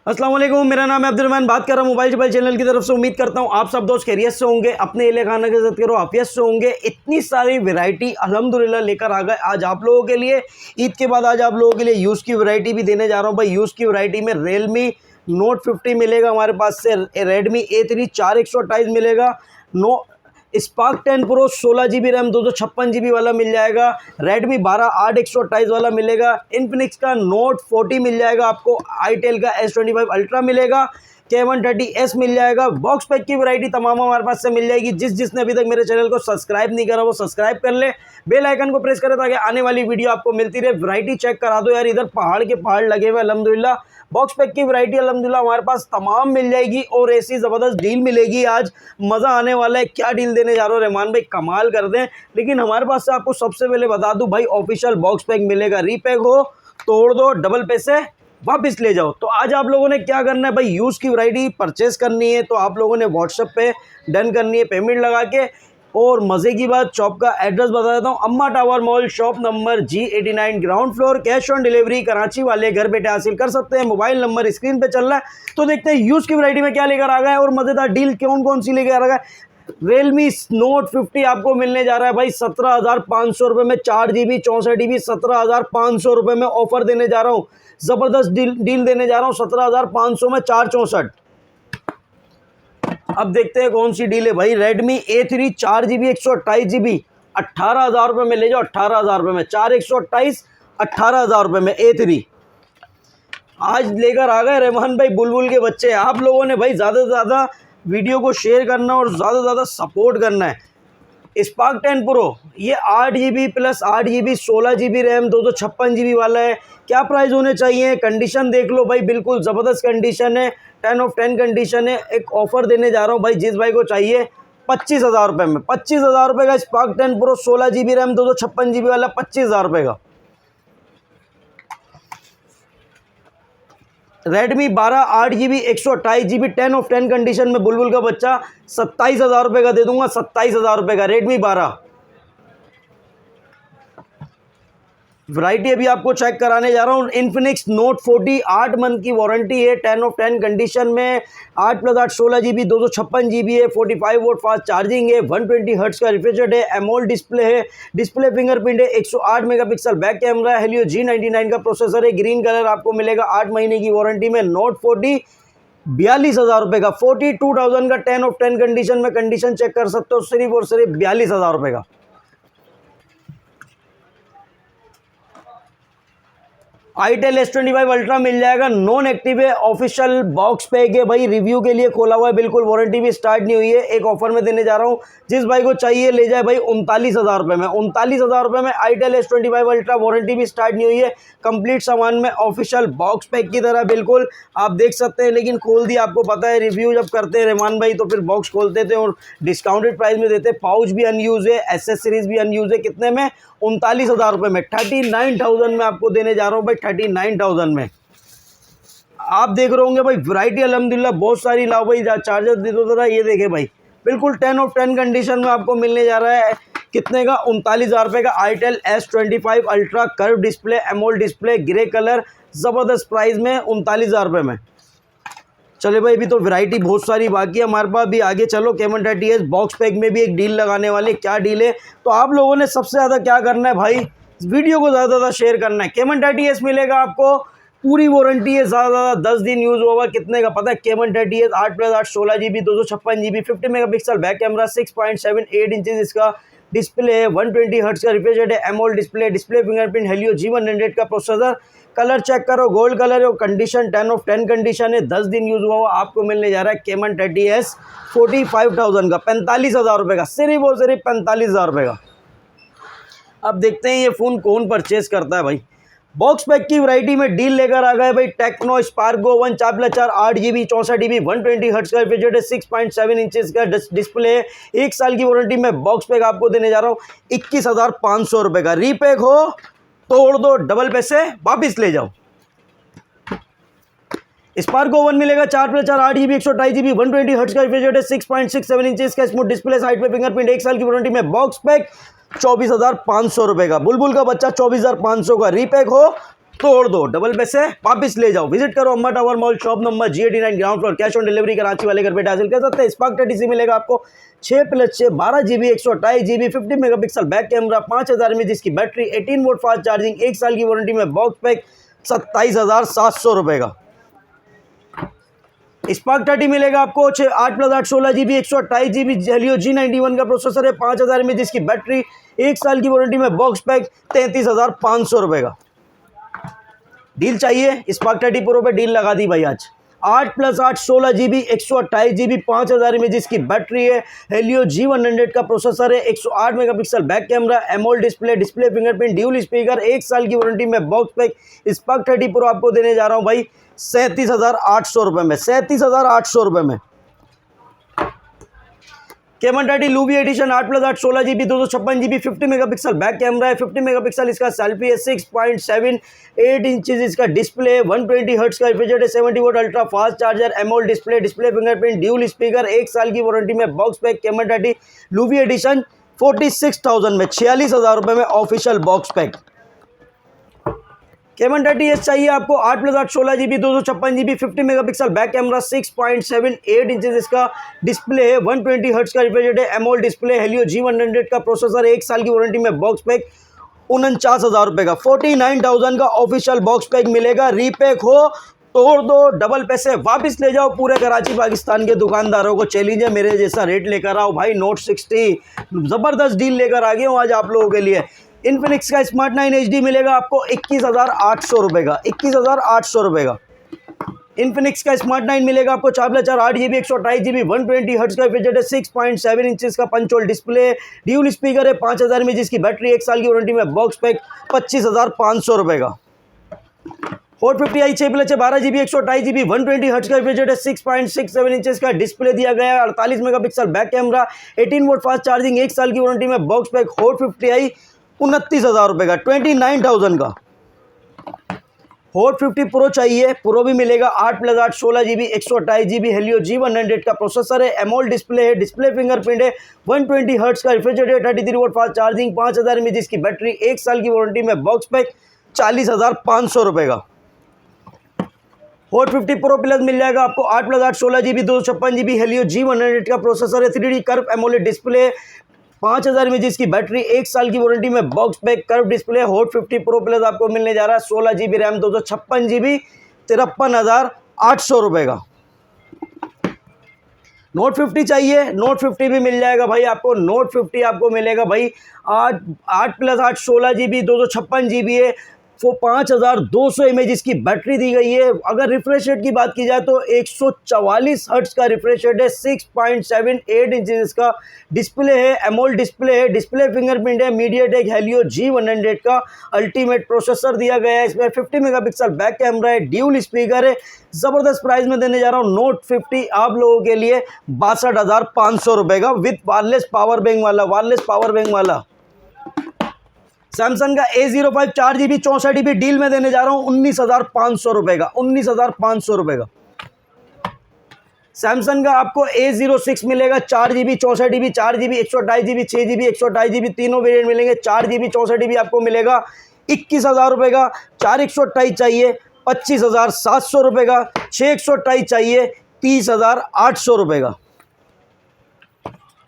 अस्सलाम वालेकुम, मेरा नाम है अब्दुल रहमान। बात कर रहा हूँ मोबाइल मोबाइल चैनल की तरफ से। उम्मीद करता हूँ आप सब दोस्त खैरियत से होंगे, अपने एले खाना के इज़्ज़त करो आफियत से होंगे। इतनी सारी वैरायटी अल्हम्दुलिल्लाह लेकर आ गए आज आप लोगों के लिए। ईद के बाद आज आप लोगों के लिए यूज़ की वैरायटी भी देने जा रहा हूँ भाई। यूज़ की वैरायटी में Realme Note 50 मिलेगा हमारे पास से, Redmi A3 4128 मिलेगा, spark 10 pro 16 GB RAM 256 GB वाला मिल जाएगा, Redmi 12 8 128 वाला मिलेगा, इन्फिनिक्स का Note 40 मिल जाएगा आपको, आईटेल का S25 अल्ट्रा मिलेगा, K130S मिल जाएगा। बॉक्स पैक की वैरायटी तमाम हमारे पास से मिल जाएगी। जिसने अभी तक मेरे चैनल को सब्सक्राइब नहीं करा वो सब्सक्राइब कर ले, बेल आइकन को प्रेस करे ताकि आने वाली वीडियो आपको मिलती रहे। वैरायटी चेक करा दो यार, इधर पहाड़ के पहाड़ लगे हुए अल्हम्दुलिल्लाह। बॉक्स पैक की वैरायटी अल्हम्दुलिल्लाह हमारे पास तमाम मिल जाएगी और ऐसी ज़बरदस्त डील मिलेगी। आज मज़ा आने वाला है। क्या डील देने जा रहे हो रहमान भाई, कमाल कर दें। लेकिन हमारे पास से आपको सबसे पहले बता दूं भाई, ऑफिशियल बॉक्स पैक मिलेगा। रीपैक हो तोड़ दो, डबल पैसे वापस ले जाओ। तो आज आप लोगों ने क्या करना है भाई, यूज़ की वैरायटी परचेस करनी है तो आप लोगों ने व्हाट्सएप पे डन करनी है पेमेंट लगा के। और मज़े की बात, शॉप का एड्रेस बता देता हूँ, अम्मा tower mall, shop number G89 ground floor. Cash on delivery Karachi वाले घर बैठे हासिल कर सकते हैं। मोबाइल नंबर स्क्रीन पे चल रहा है। तो देखते हैं यूज़ की वैरायटी में क्या लेकर आ गए और मज़ेदार डील कौन कौन सी लेकर आ गए। Realme Note 50 आपको मिलने जा रहा है भाई 17,500 रुपये में, 4 GB 64 GB 17,500 रुपये में ऑफर देने जा रहा हूँ। ज़बरदस्त डील देने जा रहा हूँ 17,500 में 464। अब देखते हैं कौन सी डील है भाई। Redmi A3 4 GB 128 GB 18,000 रुपये में ले जाओ, 18,000 रुपये में 4 128 18,000 रुपये में A3 आज लेकर आ गए रहमान भाई। बुलबुल के बच्चे आप लोगों ने भाई ज़्यादा से ज़्यादा वीडियो को शेयर करना और ज़्यादा से ज़्यादा सपोर्ट करना है। स्पार्क 10 प्रो ये 8 GB plus 8 GB 16 GB RAM 256 GB वाला है। क्या प्राइस होने चाहिए, कंडीशन देख लो भाई, बिल्कुल ज़बरदस्त कंडीशन है, 10 ऑफ 10 कंडीशन है। एक ऑफ़र देने जा रहा हूँ भाई, जिस भाई को चाहिए 25,000 रुपये में, 25,000 रुपये का spark 10 pro 16 GB RAM 256 GB वाला 25,000 रुपये का। Redmi 12 8 GB 128 GB 10 of 10 condition में बुलबुल का बच्चा 27,000 रुपये का दे दूंगा, 27,000 रुपये का Redmi 12। वैरायटी अभी आपको चेक कराने जा रहा हूँ। इन्फिनिक्स Note 40 8 मंथ की वारंटी है, 10 ऑफ 10 कंडीशन में, 8 + 8 16 GB 256 GB है, 45 वोल्ट फास्ट चार्जिंग है, 120 हर्ट्ज का रिफ्रेश रेट है, एमोल्ड डिस्प्ले है, डिस्प्ले फिंगरप्रिंट है, 108 मेगापिक्सल बैक कैमरा है, हेलियो G99 का प्रोसेसर है, ग्रीन कलर आपको मिलेगा 8 महीने की वारंटी में। Note 40 42,000 रुपये का, 42,000 का 10 ऑफ 10 कंडीशन में, कंडीशन चेक कर सकते हो, सिर्फ और सिर्फ 42,000 रुपये का। आईटेल S25 अल्ट्रा मिल जाएगा, नॉन एक्टिव है, ऑफिशियल बॉक्स पैक है भाई, रिव्यू के लिए खोला हुआ है, बिल्कुल वारंटी भी स्टार्ट नहीं हुई है। एक ऑफर में देने जा रहा हूँ, जिस भाई को चाहिए ले जाए भाई 39,000 रुपये में, 39,000 रुपये में आईटेल S25 अल्ट्रा, वारंटी भी स्टार्ट नहीं हुई है, कंप्लीट सामान में ऑफिशियल बॉक्स पैक की तरह बिल्कुल आप देख सकते हैं। लेकिन खोल दिया, आपको पता है रिव्यू जब करते हैं रहमान भाई तो फिर बॉक्स खोलते थे और डिस्काउंटेड प्राइस में देते। पाउच भी अनयूज है, एसेसरीज भी अनयूज है, कितने में, 39,000 रुपये में, 39,000 में आपको देने जा रहा हूँ भाई, 39,000 में। आप देख रहे होंगे भाई वैरायटी अल्हम्दुलिल्लाह बहुत सारी। लाओ भाई चार्जर दे दो जरा, ये देखे भाई, बिल्कुल 10 ऑफ 10 कंडीशन में आपको मिलने जा रहा है। कितने का, 39,000 रुपये का itel S25 ultra curve display, AMOLED display, grey colour, ज़बरदस्त प्राइस में 39,000 रुपये में। चले भाई, अभी तो वैरायटी बहुत सारी बाकी है हमारे पास, भी आगे चलो। K130S बॉक्स पैक में भी एक डील लगाने वाले, क्या डील है। तो आप लोगों ने सबसे ज़्यादा क्या करना है भाई, वीडियो को ज़्यादा से ज़्यादा शेयर करना है। K130S मिलेगा आपको, पूरी वारंटी है, ज़्यादा से ज़्यादा 10 दिन यूज़ होगा। कितने का पता है, K130S 8 + 8 16 GB 256 GB 50 megapixel back camera, 6.78 inches इसका डिस्प्ले है, 120 हर्ट्ज का रिफ्रेश रेट है, AMOLED display, display fingerprint, Helio G100 का प्रोसेसर। कलर चेक करो, गोल्ड कलर है, कंडीशन 10 ऑफ 10 कंडीशन है, 10 दिन यूज़ हुआ हुआ। आपको मिलने जा रहा है K130S 45,000 का, 45,000 रुपये का, सिर्फ और सिर्फ 45,000 रुपये का। अब देखते हैं ये फ़ोन कौन परचेस करता है भाई। बॉक्स पैक की वैरायटी में डील लेकर आ गए भाई। Tecno Spark Go 1 4+4 8 GB 64 GB 120 hertz का रिफ्रेश रेट है, 6.7 इंचेस का डिस्प्ले है, 1 साल की वारंटी में। बॉक्स पैक आपको देने जा रहा हूँ 21,500 रुपये का। रीपैक हो तोड़ दो, डबल पैसे वापिस ले जाओ। स्पार्क Go 1 मिलेगा 4+4 8 GB 128 GB 120 हर्ट्ज का रिफ्रेश रेट है, 6.67 इंचेस का स्मूथ डिस्प्ले, साइड पे फिंगरप्रिंट, 1 साल की वारंटी में। बॉक्स पैक 24,500 रुपये का। बुलबुल का बच्चा 24,500 का। रीपैक हो तोड़ दो, डबल पैसे वापस ले जाओ। विजिट करो अम्मा tower mall, shop number G89 ground floor. Cash on delivery Karachi वाले घर पे हासिल कर सकते हैं। स्पार्क 30 मिलेगा आपको 6+6 12 GB 128 GB 50 megapixel back camera, 5000 mAh जिसकी बैटरी, 18 वोल्ट फास्ट चार्जिंग, 1 साल की वारंटी में बॉक्स पैक 27,700 रुपए का। स्पार्क 30 मिलेगा आपको 8+8 16 GB 128 GB हेलियो G91 का प्रोसेसर है, 5000 mAh जिसकी बैटरी, 1 साल की वारंटी में बॉक्स पैक 33,500 रुपए का। डील चाहिए? स्पार्क 30 प्रो पे डील लगा दी भाई आज। 8+8 16 GB 128 GB 5000 mAh जिसकी बैटरी है, हेलियो G100 का प्रोसेसर है, 108 megapixel back camera, AMOLED display, display fingerprint, dual speaker, 1 साल की वारंटी में बॉक्स पैक। स्पार्क 30 प्रो आपको देने जा रहा हूं भाई 37,800 रुपए में, 37,800 रुपए में। Cayman 30 Loewe edition 8+8 16 GB 256 GB 50 megapixel back camera है, 50 मेगापिक्सल इसका सेल्फी है, 6.78 इंचेस इसका डिस्प्ले, 120 हर्ट्ज का refrigerator, 70 volt ultra fast charger, AMOLED display, display fingerprint, dual speaker, 1 साल की वारंटी में box pack. Cayman 30 Loewe edition 46,000 में, 46,000 रुपए में official box pack. Cayman 30S चाहिए आपको 8+8 16 GB 256 GB 50 megapixel back camera, 6.78 inches इसका डिस्प्ले है, 120 हर्ट्ज का refrigerator, AMOLED display, Helio G100 का प्रोसेसर, 1 साल की वारंटी में बॉक्स पैक 49,000 रुपए का। 49,000 का ऑफिशियल बॉक्स पैक मिलेगा। रीपैक हो तोड़ दो, डबल पैसे वापस ले जाओ। पूरे कराची पाकिस्तान के दुकानदारों को चैलेंज है, मेरे जैसा रेट लेकर आओ भाई। नोट 60 ज़बरदस्त डील लेकर आ गया हूँ आज आप लोगों के लिए। इन्फिनिक्स का स्मार्ट 9 HD मिलेगा आपको 21,800 रुपए का, 21,800 रुपए का। इन्फिनिक्स का स्मार्ट 9 मिलेगा आपको 4+4 8 GB 128 GB 120 हर्ट्ज का रिफ्रिजरेटर, 6.7 इंचेस का punch hole display, dual speaker है, 5000 mAh जिसकी बैटरी, 1 साल की वारंटी में बॉक्स पैक 25,500 रुपए का। Hot 50i 6+6 12 GB 128 GB 120 hertz का रिफ्रिजरेटर, 6.67 इंचेस का डिस्प्ले दिया गया है, 48 megapixel back camera, 18 volt fast charging, 1 साल की वारंटी में बॉक्स पैक। हॉट 50i 29,000 रुपए का, 29,000 का। हॉट 50 प्रो चाहिए? प्रो भी मिलेगा 8+8 16 GB 128 GB हेलियो G100 का प्रोसेसर है, एमोल्ड डिस्प्ले है, डिस्प्ले फिंगरप्रिंट है, 120 हर्ट्ज का refrigerator, 33 volt fast charging, 5000 mAh जिसकी बैटरी, 1 साल की वारंटी में बॉक्स पैक 40,500 रुपए का। हॉट 50 प्रो प्लस मिल जाएगा आपको 8+8 16 GB 256 GB हेलियो G100 का प्रोसेसर है, 3D curve AMOLED display, 5000 mAh जिसकी बैटरी, 1 साल की वारंटी में box pack curve display. Hot 50 pro plus आपको मिलने जा रहा है 16 GB रैम 256 GB 53,800 रुपए का। नोट 50 चाहिए? नोट 50 भी मिल जाएगा भाई आपको। नोट 50 आपको मिलेगा भाई 8+8 16 GB 256 GB है, वो 5200 mAh जिसकी बैटरी दी गई है। अगर रिफ्रेश रेट की बात की जाए तो 144 हर्ट्ज का रिफ्रेश रेट है, 6.78 इंचेस का डिस्प्ले है, एमोल्ड डिस्प्ले है, डिस्प्ले फिंगरप्रिंट है, मीडियाटेक हेलियो G100 का अल्टीमेट प्रोसेसर दिया गया है। इसमें 50 मेगापिक्सल बैक कैमरा है, ड्यूल स्पीकर है। ज़बरदस्त प्राइस में देने जा रहा हूँ नोट 50 आप लोगों के लिए 62,500 रुपए का, विथ वायरलेस पावर बैंक वाला, वायरलेस पावर बैंक वाला। सैमसंग का A05 4 GB 64 GB डील में देने जा रहा हूँ 19,500 रुपए का, 19,500 रुपए का। सैमसंग का आपको A06 मिलेगा 4 GB 64 GB 4 GB 128 GB 6 GB 128 GB तीनों वेरिएंट मिलेंगे। 4 GB 64 GB आपको मिलेगा 21,000 रुपए का। 4 128 चाहिए 25,700 रुपए का। 6 128 चाहिए 30,800 रुपए का।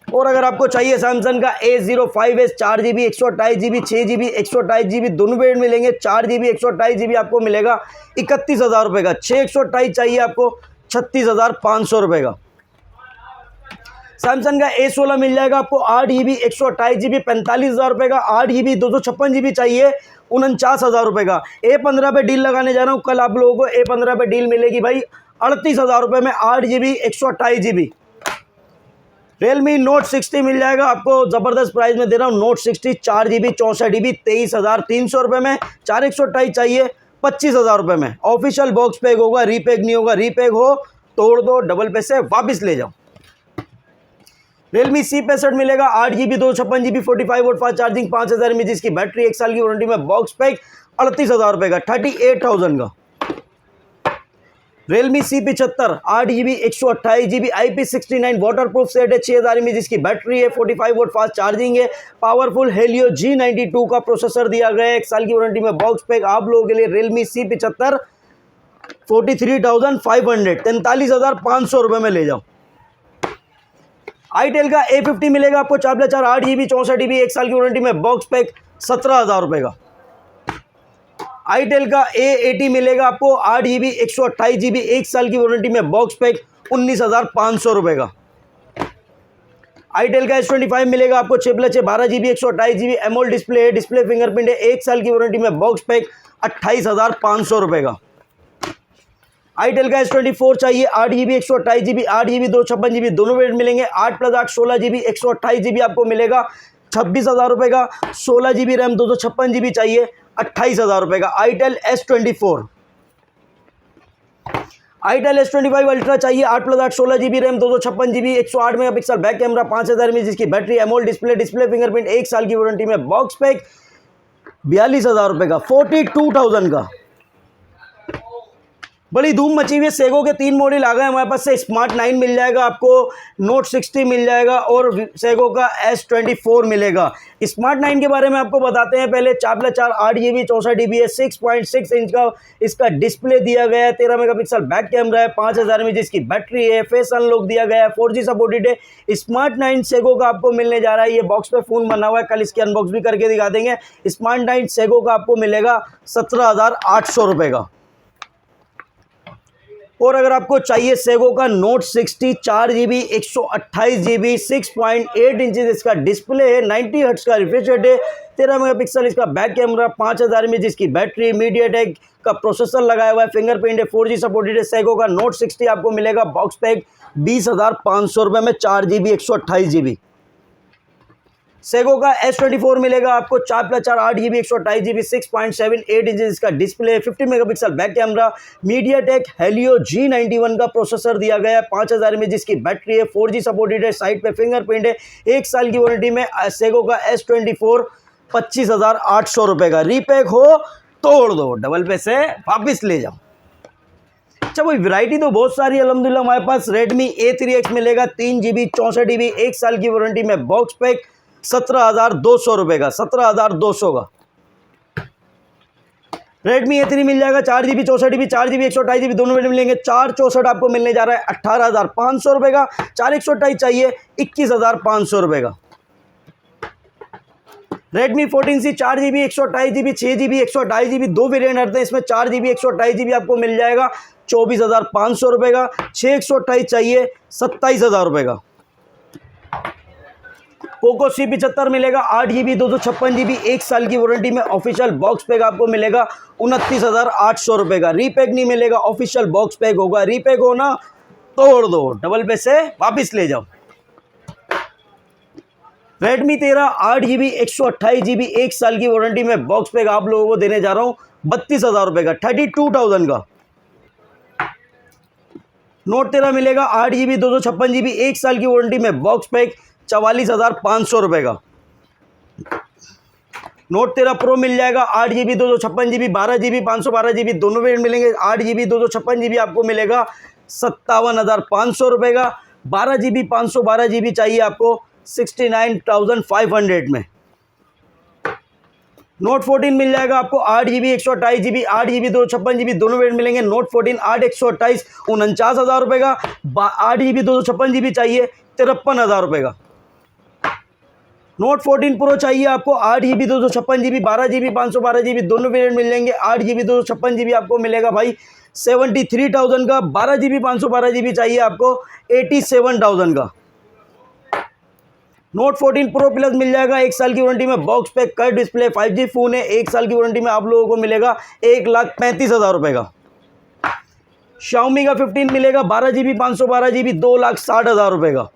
और अगर आपको चाहिए सैमसंग का A05s 4 GB 128 GB 6 GB 128 GB दोनों वेरिएंट मिलेंगे। 4 GB 128 GB आपको मिलेगा 31,000 रुपए का। 6 128 चाहिए आपको 36,500 रुपए का। सैमसंग का A16 मिल जाएगा आपको 8 GB 128 GB 45,000 रुपए का। 8 GB 256 GB चाहिए 49,000 रुपए का। A15 पे डील लगाने जा रहा हूँ कल आप लोगों को। A15 पे डील मिलेगी भाई 38,000 रुपए में 8 GB 128 GB। Realme Note 60 मिल जाएगा आपको ज़बरदस्त प्राइस में दे रहा हूँ। Note 60 4 GB 64 GB 23,300 रुपये में। 4 128 चाहिए 25,000 रुपये में। ऑफिशियल बॉक्स पैक होगा, रीपैक नहीं होगा। रीपैक हो तोड़ दो, डबल पैसे वापस ले जाओ। Realme C65 मिलेगा 8 GB 256 GB 45 volt fast charging 5000 mAh जिसकी बैटरी, 1 साल की वारंटी में बॉक्स पैक 38,000 रुपये का, 38,000 का। Realme C75 8GB 128GB IP69 water proof set है 6000 mAh जिसकी बैटरी है 45 वोल्ट फास्ट चार्जिंग है पावरफुल हेलियो G92 का प्रोसेसर दिया गया है 1 साल की वारंटी में बॉक्स पैक आप लोगों के लिए Realme C75 43,500 43,500 रुपये में ले जाओ। आईटेल का A50 मिलेगा आपको 4+4 8GB 64GB 1 साल की वारंटी में बॉक्स पैक 17,000 रुपये का। आईटेल का A80 मिलेगा आपको 8GB 128GB 1 साल की वारंटी में बॉक्स पैक 19,500 रुपये का। आईटेल का S25 मिलेगा आपको 6+6 12GB 128GB एमोल डिस्प्ले है डिस्प्ले फिंगरप्रिंट है 1 साल की वारंटी में बॉक्स पैक 28,500 रुपये का। आईटेल का S24 चाहिए 8GB 128GB 8GB 256GB दोनों वेरिएंट मिलेंगे 8+8 16GB 128GB आपको मिलेगा 26,000 रुपये का। 16GB रैम 256GB चाहिए 28,000 रुपये का। Itel S24 itel S25 ultra चाहिए 8+8 16GB RAM 256GB 108 megapixel back camera 5000 mAh जिसकी बैटरी एमोल डिस्प्ले डिस्प्ले फिंगरप्रिंट 1 साल की वारंटी में बॉक्स पैक 42,000 रुपये का 42,000 का। बड़ी धूम मची हुई है। सेगो के 3 मॉडल आ गए हमारे पास से स्मार्ट 9 मिल जाएगा आपको नोट 60 मिल जाएगा और सेगो का S24 मिलेगा। स्मार्ट 9 के बारे में आपको बताते हैं पहले 4+4 8GB 64GB है 6.6 इंच का इसका डिस्प्ले दिया गया है 13 मेगापिक्सल बैक कैमरा है 5000 mAh जिसकी बैटरी है फेस अनलॉक दिया गया है 4G सपोर्टेड है। स्मार्ट 9 सेगो का आपको मिलने जा रहा है ये बॉक्स पे फ़ोन बना हुआ है कल इसकी अनबॉक्स भी करके दिखा देंगे। स्मार्ट 9 सेगो का आपको मिलेगा 17,800 रुपये का। और अगर आपको चाहिए सेगो का नोट 60 4GB 128GB 6.8 इंचेस इसका डिस्प्ले है 90 हर्ट्ज का रिफ्रेश रेट है 13 मेगापिक्सल इसका बैक कैमरा 5000 mAh जिसकी बैटरी मीडियाटेक का प्रोसेसर लगाया हुआ है फिंगरप्रिंट है 4G सपोर्टेड है। सेगो का नोट 60 आपको मिलेगा बॉक्स पैक 20,500 रुपये में 4GB 128GB। सेगो का S24 मिलेगा आपको 4+4 8GB 128GB 6.78 इंचेस इसका display 50 megapixel back camera MediaTek Helio G91 का प्रोसेसर दिया गया है 5000 mAh जिसकी बैटरी है 4G सपोर्टेड है साइड पे फिंगरप्रिंट है 1 साल की वारंटी में। सेगो का S24 25,800 रुपये का। रीपैक हो तोड़ दो डबल पे से वापस ले जाओ। अच्छा भाई वैरायटी तो बहुत सारी अल्हम्दुलिल्लाह हमारे पास Redmi A3X मिलेगा 3GB 64GB 1 साल की वारंटी में बॉक्स पैक 17,200 रुपये का 17,200 का। Redmi A3 मिल जाएगा 4GB 64GB 4GB 128GB दोनों वेरिएंट मिलेंगे 464 आपको मिलने जा रहा है 18,500 रुपये का। 4128 चाहिए 21,500 रुपये का। Redmi 14C 4GB 128GB 6GB 128GB दो वेरिएंट आते हैं इसमें 4GB 128GB आपको मिल जाएगा 24,500 रुपये का। 628 चाहिए 27,000 रुपये का। पोको C75 मिलेगा 8GB 256GB 1 साल की वारंटी में ऑफिशियल बॉक्स पैक आपको मिलेगा 29,800 रुपये का। रीपैक नहीं मिलेगा ऑफिशियल बॉक्स पैक होगा। रीपैक हो ना तोड़ दो डबल पे से वापस ले जाओ। Redmi 13 8GB 128GB 1 साल की वारंटी में बॉक्स पैक आप लोगों को देने जा रहा हूँ 32,000 रुपये का 32,000 का। नोट 13 मिलेगा 8GB 256GB 1 साल की वारंटी में बॉक्स पैक 44,500 रुपये का। नोट 13 प्रो मिल जाएगा 8GB 256GB 12GB 512GB दोनों वेरिएंट मिलेंगे 8GB 256GB आपको मिलेगा 57,500 रुपये का। 12GB 512GB चाहिए आपको 69,500 में। नोट 14 मिल जाएगा आपको 8GB 128GB 8GB 256GB दोनों वेरिएंट मिलेंगे। नोट 14 8 128 49,000 रुपये का। 8GB 256GB चाहिए 53,000 रुपये का। नोट 14 प्रो चाहिए आपको 8GB 256GB 12GB 512GB दोनों वेरिएंट मिल जाएंगे। 8GB 256GB आपको मिलेगा भाई 73,000 का। 12GB 512GB चाहिए आपको 87,000 का। नोट 14 प्रो प्लस मिल जाएगा 1 साल की वारंटी में बॉक्स पैक कर डिस्प्ले 5G फ़ोन है 1 साल की वारंटी में आप लोगों को मिलेगा 1,35,000 रुपये का। Xiaomi का 15 मिलेगा 12GB 512GB 2,60,000 रुपये का।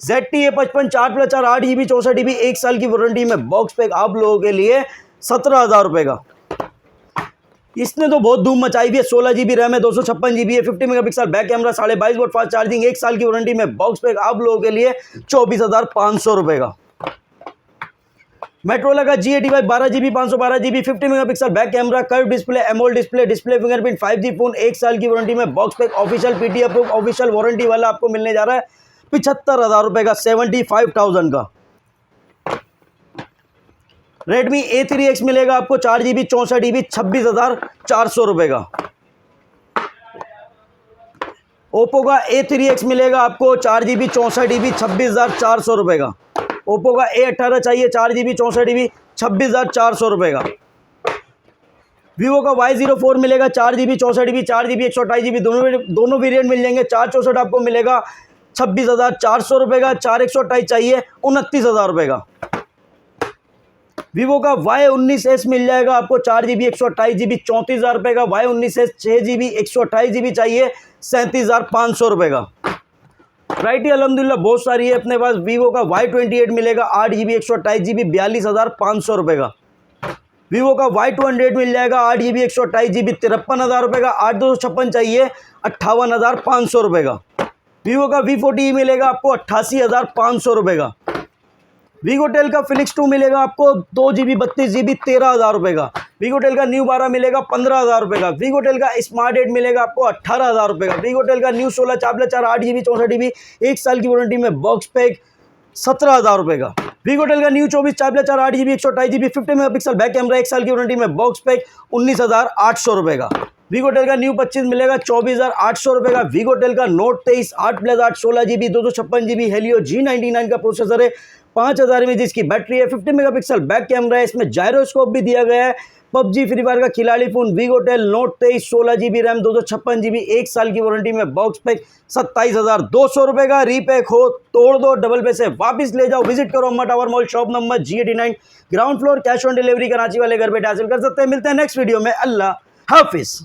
ZTE 55 4+4 8GB 64GB 1 साल की वारंटी में बॉक्स पैक आप लोगों के लिए 17,000 रुपये का। इसने तो बहुत धूम मचाई हुई है। 16GB रैम है 256GB है 50 megapixel back camera 22.5 volt fast charging 1 साल की वारंटी में बॉक्स पैक आप लोगों के लिए 24,500 रुपये का। मेट्रोला का G85 12GB 512GB 50 megapixel back camera, curve display, AMOLED display, display fingerprint, 5G phone, 1 साल की वारंटी में box pack, official PT approve, official warranty वाला आपको मिलने जा रहा है 75,000 रुपए का, 75,000 का। Redmi A3X मिलेगा आपको 4GB 64GB 26,400 रुपए का। ओप्पो का A3X मिलेगा आपको 4GB 64GB 26,400 रुपए का। ओप्पो का A18 चाहिए 4GB 64GB 26,400 रुपए का। वीवो का Y04 मिलेगा 4GB 64GB 4GB 128GB दोनों वेरिएंट मिल जाएंगे। 464 आपको मिलेगा 26,400 रुपए का। 4128 चाहिए 29,000 रुपए का। वीवो का Y19s मिल जाएगा आपको 4GB 128GB 34,000 रुपए का। Y19s 6GB 128GB चाहिए 37,500 रुपए का। वैरायटी अल्हम्दुलिल्लाह बहुत सारी है अपने पास। वीवो का Y28 मिलेगा 8GB 128GB 42,500 रुपए का। वीवो का Y200 मिल जाएगा 8GB 128GB 53,000 रुपए का। 8,256 चाहिए 58,500 रुपए का। वीवो का V40 मिलेगा आपको 88,500 रुपए का। वीगोटेल का फिनिक्स 2 मिलेगा आपको 2GB 32GB 13,000 रुपए का। वीगोटेल का न्यू 12 मिलेगा 15,000 रुपए का। वीगोटेल का स्मार्ट 8 मिलेगा आपको 18,000 रुपए का। वीगोटेल का न्यू 16 4+4 8GB 64GB 1 साल की वारंटी में बॉक्स पैक 17,000 रुपए का। वीगोटेल का new 24 4+4 8GB 128GB 50 megapixel back camera 1 साल की वारंटी में बॉक्स पैक 19,800 रुपए का। वीगोटेल का न्यू 25 मिलेगा 24,800 रुपए का। वीगोटेल का note 23 8+8 16GB 256GB Helio G99 का प्रोसेसर है 5,000 mAh जिसकी बैटरी है। 50 मेगापिक्सल बैक कैमरा है, इसमें जायरोस्कोप भी दिया गया है। पबजी फ्री फायर का खिलाड़ी phone वीगोटेल note 23 16GB RAM 256GB 1 साल की वारंटी में बॉक्स पैक 27,200 रुपए का। रीपैक हो तोड़ दो, डबल पैसे वापस ले जाओ। विजिट करो अम्मा tower mall, shop number G89 ground floor. Cash on delivery Karachi वाले घर बैठे हासिल कर सकते हैं। मिलते हैं नेक्स्ट वीडियो में। अल्लाह हाफिज।